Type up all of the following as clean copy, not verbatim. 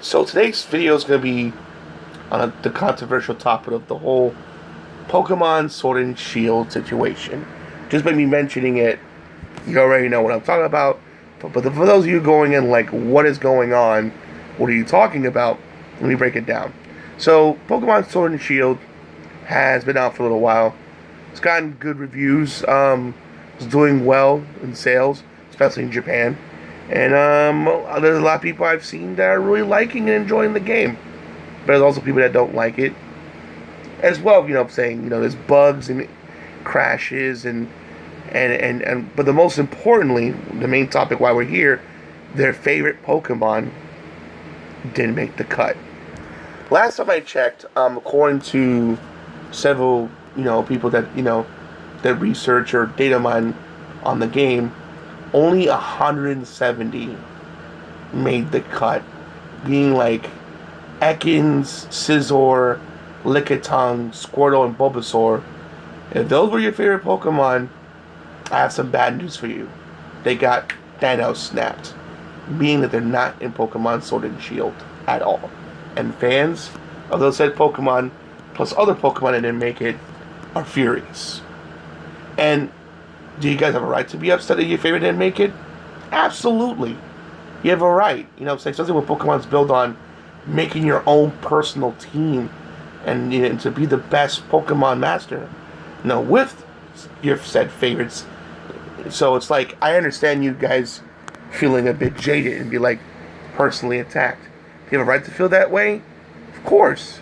So today's video is going to be on the controversial topic of the whole Pokemon Sword and Shield situation. Just by me mentioning it, you already know what I'm talking about. But for those of you going in like, what is going on? What are you talking about? Let me break it down. So Pokemon Sword and Shield has been out for a little while. It's gotten good reviews. It's doing well in sales, especially in Japan. And there's a lot of people I've seen that are really liking and enjoying the game. But there's also people that don't like it as well. You know what I'm saying? You know, there's bugs and crashes and but the most importantly, the main topic why we're here, their favorite Pokemon didn't make the cut. Last time I checked, according to several, people that, that research or data mine on the game, only 170 made the cut, being like Ekans, Scizor, Lickitung, Squirtle, and Bulbasaur. If those were your favorite Pokemon, I have some bad news for you. They got Thanos snapped, meaning that they're not in Pokemon Sword and Shield at all. And fans of those said Pokemon, plus other Pokemon that didn't make it, are furious. And do you guys have a right to be upset that your favorite didn't make it? Absolutely. You have a right. You know what I'm saying? Especially when Pokemon's built on making your own personal team and, to be the best Pokemon master. With your said favorites. So it's like, I understand you guys feeling a bit jaded and be like personally attacked. Do you have a right to feel that way? Of course.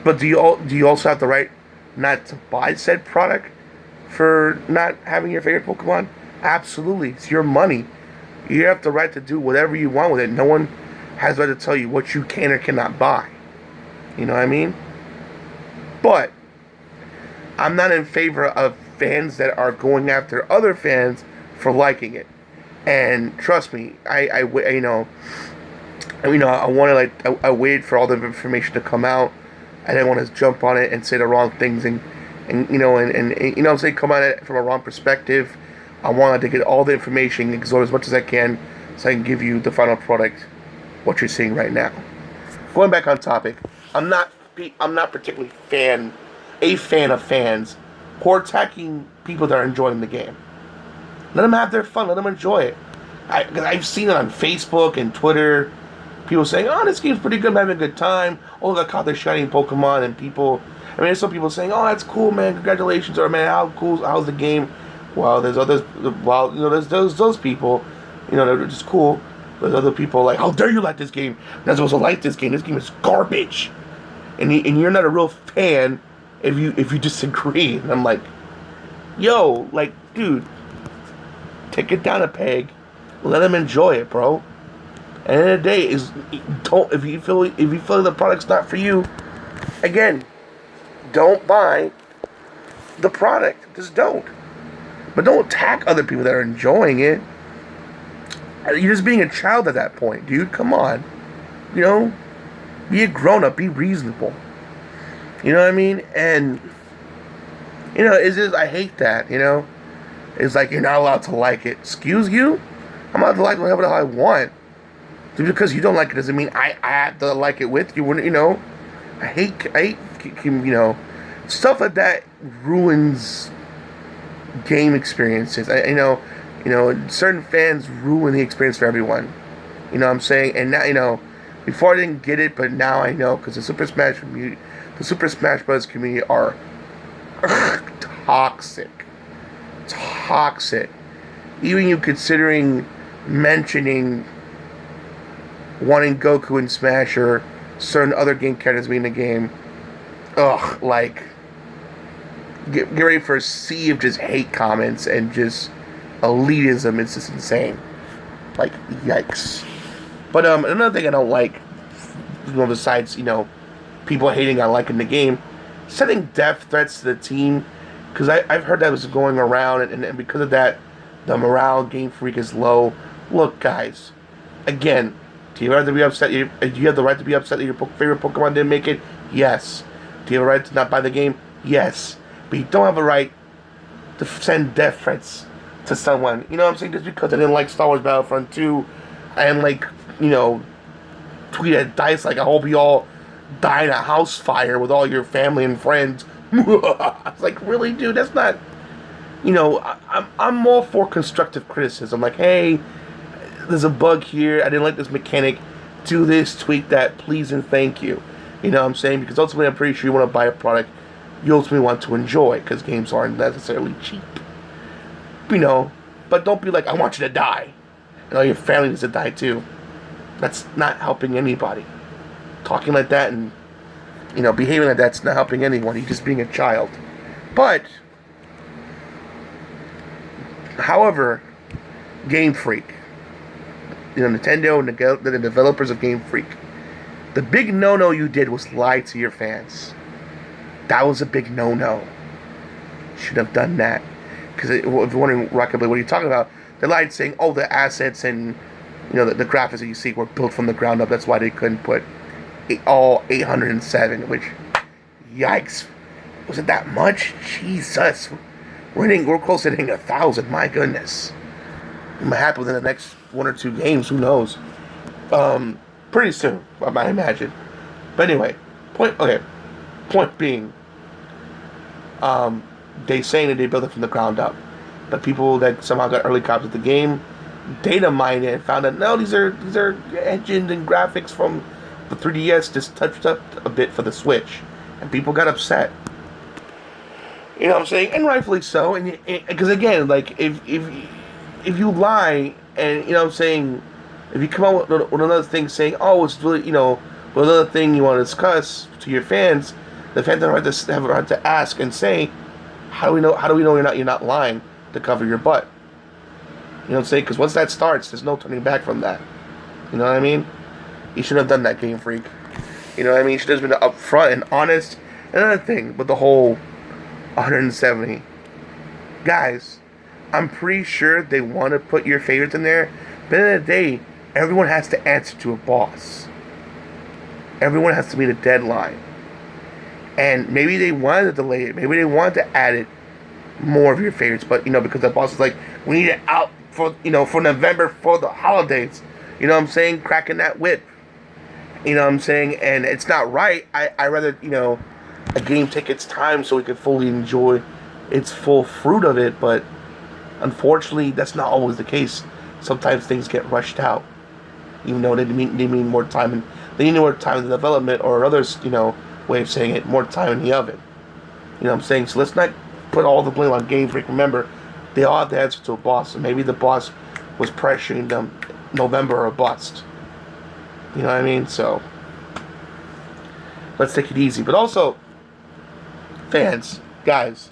But do you also have the right not to buy said product for not having your favorite Pokemon? Absolutely. It's your money. You have the right to do whatever you want with it. No one has the right to tell you what you can or cannot buy. You know what I mean? But I'm not in favor of fans that are going after other fans for liking it. And trust me, I waited for all the information to come out. I didn't want to jump on it and say the wrong things and I'm saying, come at it from a wrong perspective. I wanted to get all the information, absorb as much as I can, so I can give you the final product, what you're seeing right now. Going back on topic, I'm not particularly a fan of fans who are attacking people that are enjoying the game. Let them have their fun. Let them enjoy it. I've seen it on Facebook and Twitter. People saying, "Oh, this game's pretty good. I'm having a good time. Oh, look, I caught this shiny Pokemon." And there's some people saying, "Oh, that's cool, man. Congratulations." Or, "Man, how's the game?" Well, there's others. Well, there's those people. They're just cool. There's other people like, "How dare you like this game? You're not supposed to like this game. This game is garbage." And you're not a real fan if you disagree. And I'm like, yo, dude, take it down a peg. Let them enjoy it, bro. At the end of the day, if you feel the product's not for you, again, don't buy the product. Just don't. But don't attack other people that are enjoying it. You're just being a child at that point, dude. Come on. Be a grown-up. Be reasonable. You know what I mean? And, it's just, I hate that, It's like, you're not allowed to like it. Excuse you? I'm allowed to like whatever the hell I want. Just because you don't like it doesn't mean I have to like it with you. I hate, stuff like that ruins game experiences. Certain fans ruin the experience for everyone. You know what I'm saying? And now, before I didn't get it, but now I know, because the Super Smash Bros. Community are toxic. Toxic. Even you considering mentioning wanting Goku in Smash or certain other game characters being in the game. Get ready for a sea of just hate comments and just elitism. It's just insane. Yikes. But another thing I don't like, besides, people hating on liking the game, setting death threats to the team, because I've heard that was going around, and because of that, the morale Game Freak is low. Look, guys, again, do you have the right to be upset that your favorite Pokemon didn't make it? Yes. Do you have a right to not buy the game? Yes. But you don't have a right to send death threats to someone. You know what I'm saying? Just because I didn't like Star Wars Battlefront 2, I didn't like, tweet at Dice like, I hope you all die in a house fire with all your family and friends. It's like, really, dude? That's not... I'm more for constructive criticism. Like, hey, there's a bug here. I didn't like this mechanic. Do this, tweak that, please and thank you. You know what I'm saying? Because ultimately, I'm pretty sure you want to buy a product you ultimately want to enjoy, because games aren't necessarily cheap. But don't be like, I want you to die. And all your family needs to die too. That's not helping anybody. Talking like that and, behaving like that's not helping anyone. You're just being a child. But, however, Game Freak, Nintendo and the developers of Game Freak, the big no-no you did was lie to your fans. That was a big no-no. Should have done that. Because if you're wondering, Rockingtheblade, what are you talking about? They lied saying, oh, the assets and, the graphics that you see were built from the ground up. That's why they couldn't put all 807, which, yikes. Was it that much? Jesus. We're close to hitting 1,000. My goodness. It might happen within the next 1 or 2 games. Who knows? Pretty soon, I might imagine. But anyway, point being, they saying that they built it from the ground up. But people that somehow got early copies of the game, data mined it and found out, no, these are engines and graphics from the 3DS just touched up a bit for the Switch. And people got upset. You know what I'm saying? And rightfully so. And because again, like, if you lie and, you know what I'm saying, if you come out with another thing saying, oh, it's really, with another thing you want to discuss to your fans, the fans have a right to ask and say, how do we know you're not lying to cover your butt? You know what I'm saying? Because once that starts, there's no turning back from that. You know what I mean? You should have done that, Game Freak. You know what I mean? You should have been upfront and honest. Another thing with the whole 170. Guys, I'm pretty sure they want to put your favorites in there, but at the end of the day, everyone has to answer to a boss. Everyone has to meet a deadline. And maybe they wanted to delay it. Maybe they wanted to add it more of your favorites. But, because the boss is like, we need it out for November for the holidays. You know what I'm saying? Cracking that whip. You know what I'm saying? And it's not right. I rather, a game take its time so we can fully enjoy its full fruit of it. But unfortunately, that's not always the case. Sometimes things get rushed out. Even though they need more time. And they need more time in the development, or others, way of saying it, more time in the oven. You know what I'm saying? So let's not put all the blame on Game Freak. Remember, they all have to answer to a boss. And maybe the boss was pressuring them November or bust. You know what I mean? So let's take it easy. But also, fans, guys,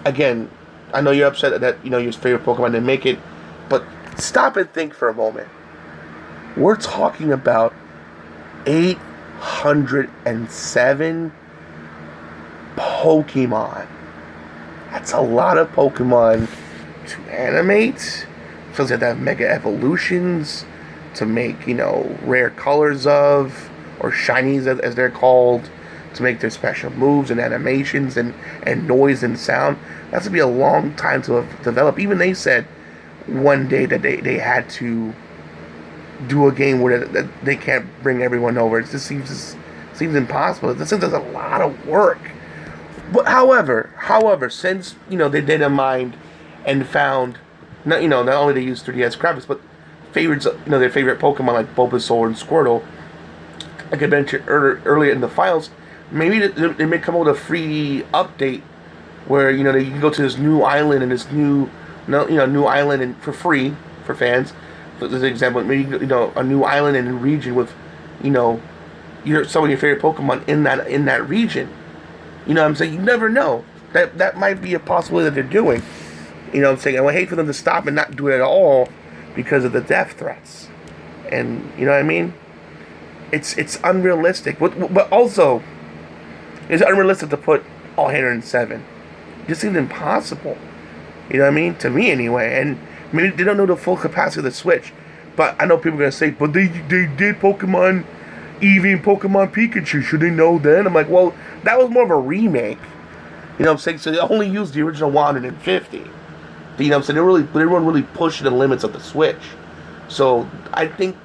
again, I know you're upset that, your favorite Pokemon didn't make it, but stop and think for a moment. We're talking about 807 Pokemon. That's a lot of Pokemon to animate. Feels like they have mega evolutions to make, rare colors of, or shinies as they're called, to make their special moves and animations and noise and sound. That's going to be a long time to develop. Even they said one day that they had to do a game where they can't bring everyone over. It just seems impossible. It seems there's a lot of work. But however, since they didn't mind and found not only they use 3DS graphics, but favorites, their favorite Pokemon like Bulbasaur and Squirtle, like I mentioned earlier in the files, maybe they may come up with a free update where you can go to this new island and this new island and for free for fans. For an example, maybe a new island and region with some of your favorite Pokemon in that region. You know what I'm saying? You never know. That might be a possibility that they're doing. You know what I'm saying? I would hate for them to stop and not do it at all because of the death threats. And you know what I mean? It's unrealistic. But also, it's unrealistic to put all 107. It just seems impossible. You know what I mean? To me anyway. And maybe they don't know the full capacity of the Switch. But I know people are going to say, but they did Pokemon Eevee and Pokemon Pikachu. Should they know then? I'm like, well, that was more of a remake. You know what I'm saying? So they only used the original 150. You know what I'm saying? They weren't really pushing the limits of the Switch. So I think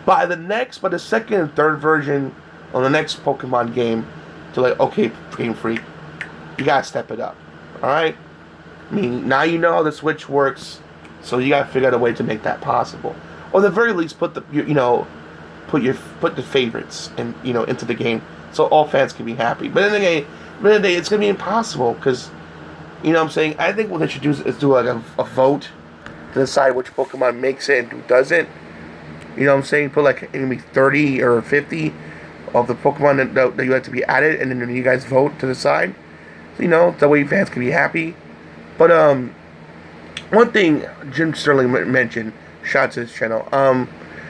by the second and third version on the next Pokemon game, to like, okay, Game Freak, you gotta step it up. Alright? I mean, now you know how the Switch works, so you gotta figure out a way to make that possible. Or at the very least, put the favorites into the game, so all fans can be happy. But in the day, it's gonna be impossible, because, you know what I'm saying, I think what they should do is do like a vote to decide which Pokemon makes it and who doesn't. You know what I'm saying? Put like maybe 30 or 50 of the Pokemon that you like to be added, and then you guys vote to decide. You know, that way fans can be happy. But one thing Jim Sterling mentioned, shout out to his channel, and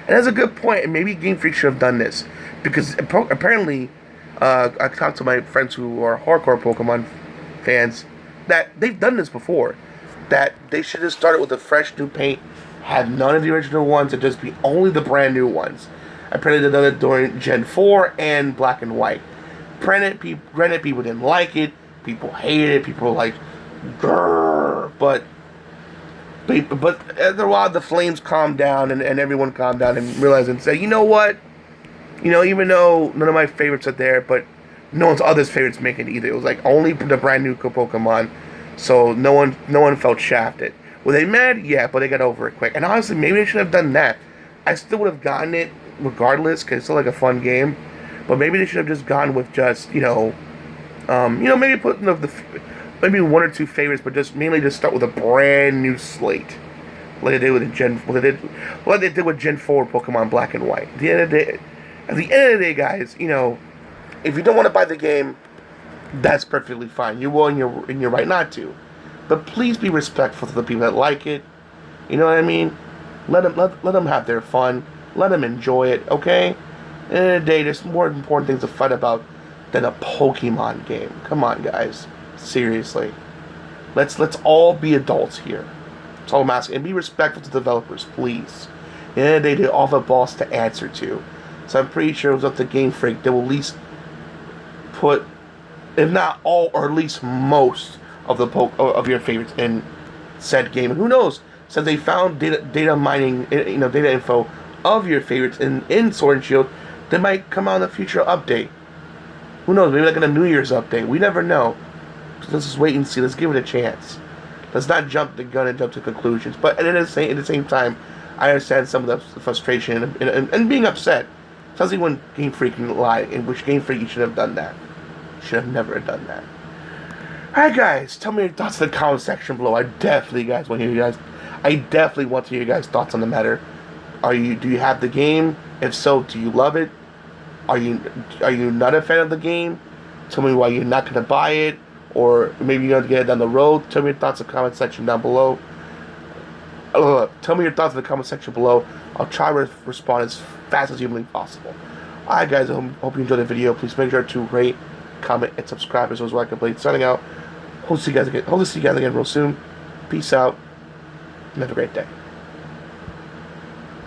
that's a good point, and maybe Game Freak should have done this, because apparently, I talked to my friends who are hardcore Pokemon fans, that they've done this before, that they should have started with a fresh new paint, have none of the original ones, and just be only the brand new ones. Apparently they did it during Gen 4 and Black and White. Granted, people didn't like it, people hated it, people were like, grrr, but after a while the flames calmed down, and everyone calmed down and realized and said, you know what? You know, even though none of my favorites are there, but no one's other's favorites make it either. It was like only the brand new Pokemon, so no one felt shafted. Were they mad? Yeah, but they got over it quick. And honestly, maybe they should have done that. I still would have gotten it regardless, because it's still like a fun game. But maybe they should have just gone with just, maybe put maybe one or two favorites, but just mainly just start with a brand new slate, like they did with Gen 4 Pokemon Black and White. At the end of the day, guys, if you don't want to buy the game, that's perfectly fine. You will, and you're right not to. But please be respectful to the people that like it. You know what I mean? Let them have their fun. Let them enjoy it. Okay? At the end of the day, there's more important things to fight about than a Pokemon game. Come on, guys. Seriously. Let's all be adults here. That's all I'm asking. And be respectful to developers, please. At the end of the day, they all have a boss to answer to. So I'm pretty sure it was up to Game Freak. They will at least put, if not all, or at least most of your favorites in said game. And who knows? Since they found data mining, data info of your favorites in Sword and Shield, they might come out in a future update. Who knows? Maybe like in a New Year's update. We never know. So let's just wait and see. Let's give it a chance. Let's not jump the gun and jump to conclusions. But at the same time, I understand some of the frustration and being upset. Especially when Game Freak lied, in which Game Freak should have done that. Should have never done that. Alright, guys, tell me your thoughts in the comment section below. I definitely want to hear your guys' thoughts on the matter. Do you have the game? If so, do you love it? Are you not a fan of the game? Tell me why you're not going to buy it, or maybe you're going to get it down the road. Tell me your thoughts in the comment section down below. Tell me your thoughts in the comment section below. I'll try to respond as fast as humanly possible. Alright, guys, I hope you enjoyed the video. Please make sure to rate, comment, and subscribe. As well as Rockingtheblade signing out. Hope to see you guys again real soon. Peace out, and have a great day.